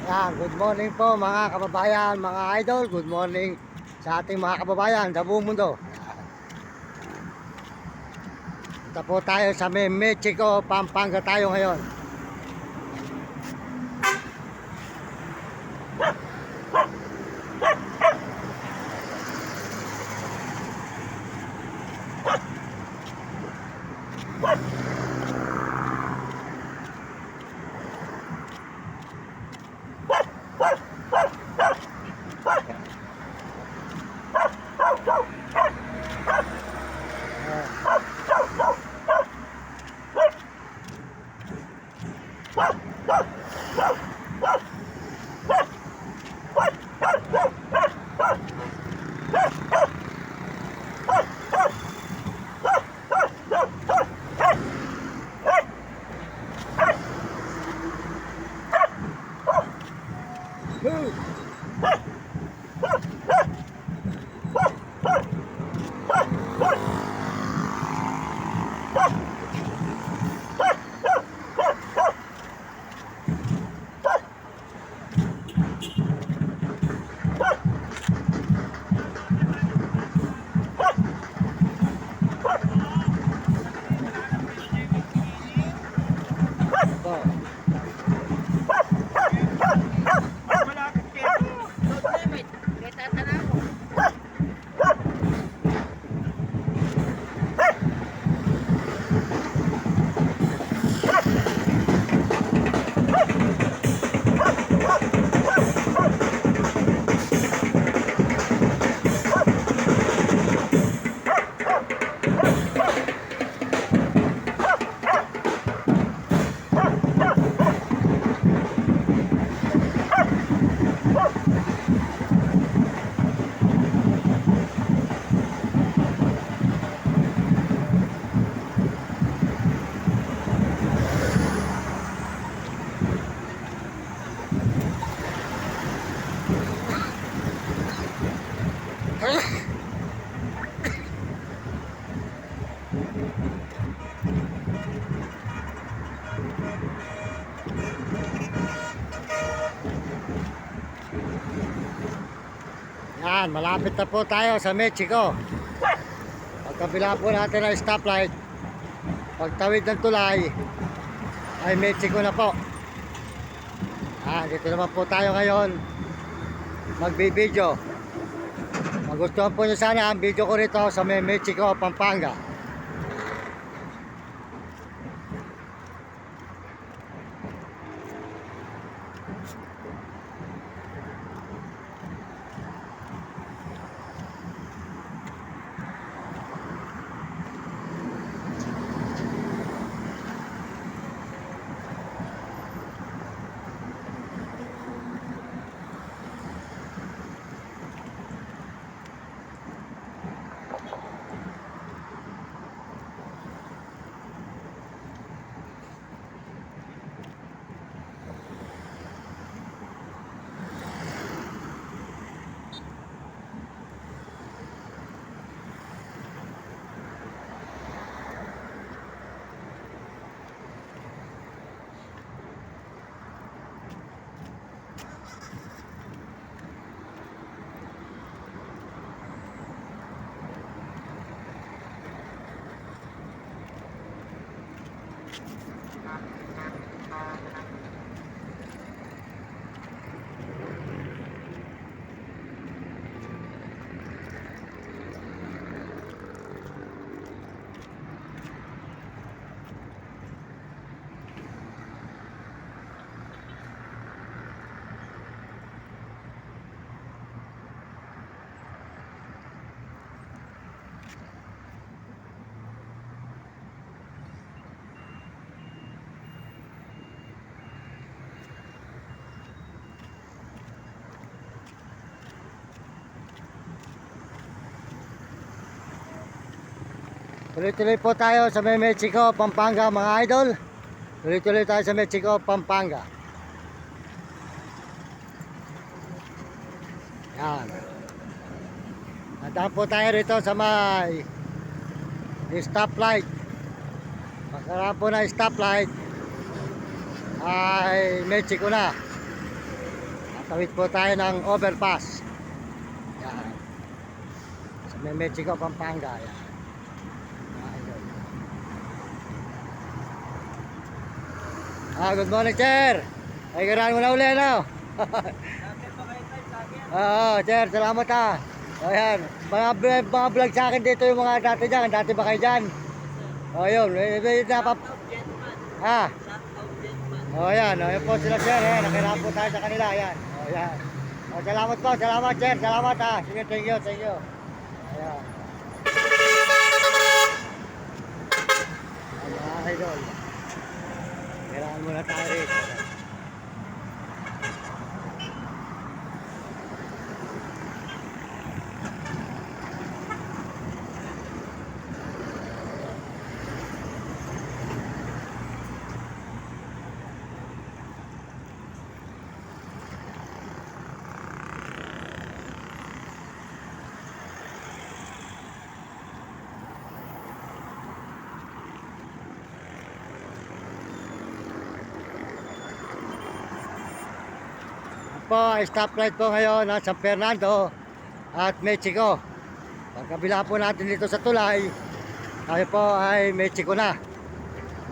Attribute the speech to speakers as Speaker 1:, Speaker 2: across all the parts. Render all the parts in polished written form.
Speaker 1: Yan, good morning po mga kababayan, mga idol. Good morning sa ating mga kababayan sa buong mundo. Punta po tayo sa Mexico, Pampanga tayo ngayon. Yan, malapit na po tayo sa Mexico. Pagkabila po natin ang stoplight, pagtawid ng tulay ay Mexico na po. Dito naman po tayo ngayon magbibideo. Magustuhan po nyo sana ang video ko rito sa Mexico, Pampanga. Tuloy-tuloy po tayo sa Mexico, Pampanga mga idol. Tuloy-tuloy tayo sa Mexico, Pampanga. Yan. Nadaan po tayo rito sa may stoplight. Pagkaraan po na stoplight ay Mexico na. Tatawid po tayo ng overpass. Yan. Sa may Mexico, Pampanga. Yan. Mga idol. Good morning, sir. Ay, ganahan mo na uli, no? Oo, sir, salamat ha. O yan, mga vlog sa akin dito yung mga dati dyan. Dati ba kayo dyan? O yun, ha? O yan, o yun po sila, sir. Nakirap po tayo sa kanila, yan. O yan. O, salamat po, salamat, sir. Salamat ha. Sige, thank you, thank you. Ayan. Mga idol. Kailangan muna tayo rito. Po, stoplight po ngayon ng San Fernando at Mexico. Pagkabila po natin dito sa tulay, tayo po ay Mexico na.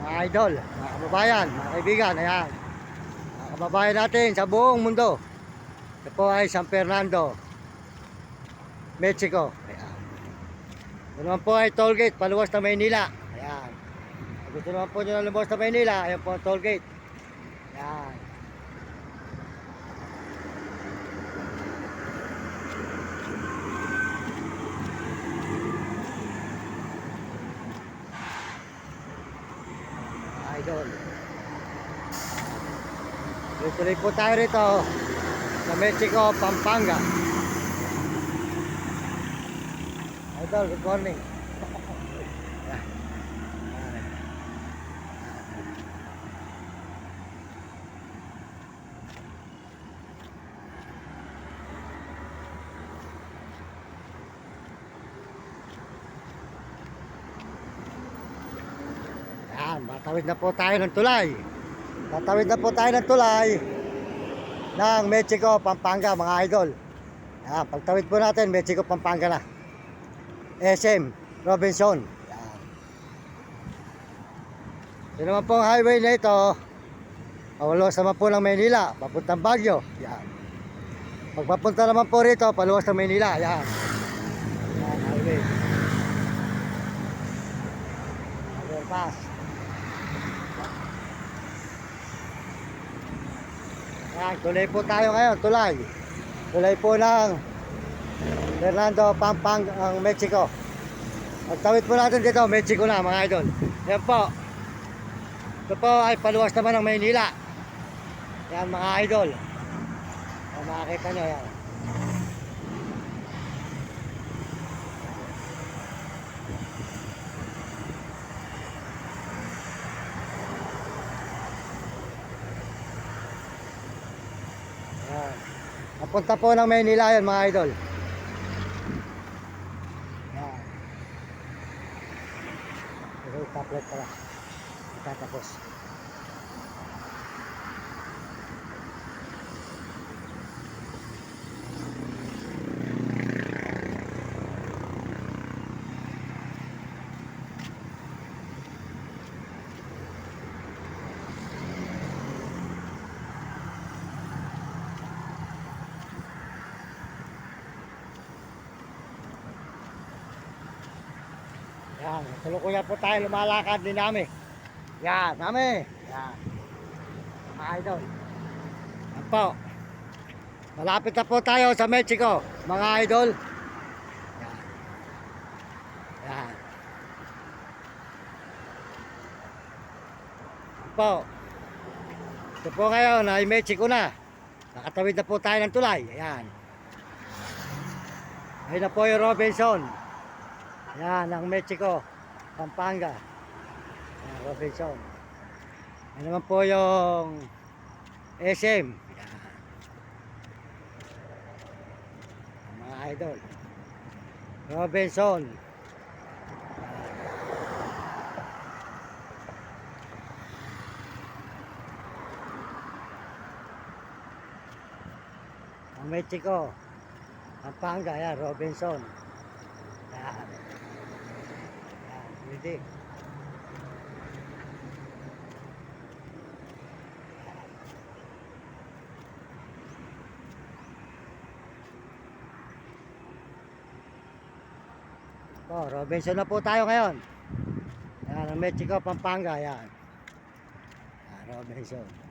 Speaker 1: Mga idol, mga kababayan, mga kaibigan, ayan. Mga kababayan natin sa buong mundo. Ito po ay San Fernando, Mexico. Ayan. Ito naman po ay toll gate, paluwas na Maynila. Ayan. Gusto naman po nyo na lumabas na Maynila, ayan po ang toll gate. Ayan. Idol. Tuloy po tayo rito sa Mexico, Pampanga. Idol, good morning. Tatawid na po tayo ng tulay. Tatawid na po tayo ng tulay ng Mexico, Pampanga, mga idol. Yan, pagtawid po natin, Mexico, Pampanga na. SM, Robinson. Yan. Ito naman pong highway na ito. Paluwas naman po ng Maynila, papuntang Baguio. Yan. Pagpapunta naman po rito, paluwas ng Maynila. Yan. Yan, highway. Overpass. Yan, tulay po tayo ngayon, tulay. Tulay po ng Fernando, Pampanga, ang Mexico. Pagtawid po natin dito, Mexico na, mga idol. Yan po. Ito po ay paluwas naman ng Maynila. Yan, mga idol. Yan, makakita nyo, yan. Napunta po ng Maynila yan, mga idol. Yan. Ito yung tablet pala. Tatapos. Yan, tulukuyan po tayo, lumalakad din namin. Yan, namin. Yan. Mga idol. Yan po. Malapit na po tayo sa Mexico, mga idol. Yan. Yan. Yan po. Ito po ngayon ay Mexico na. Nakatawid na po tayo ng tulay. Ayan. Ayun na po yung Robinson. Yan, ang Mexico, Pampanga. Yan, Robinson. Yan naman po yung SM. Yan. Mga idol. Robinson. Mexico, Pampanga, yan, Robinson. Yan. Yan, ready. Oh, Robinson na po tayo ngayon. Yan, ang Mexico, Pampanga, yan. Yan, Robinson.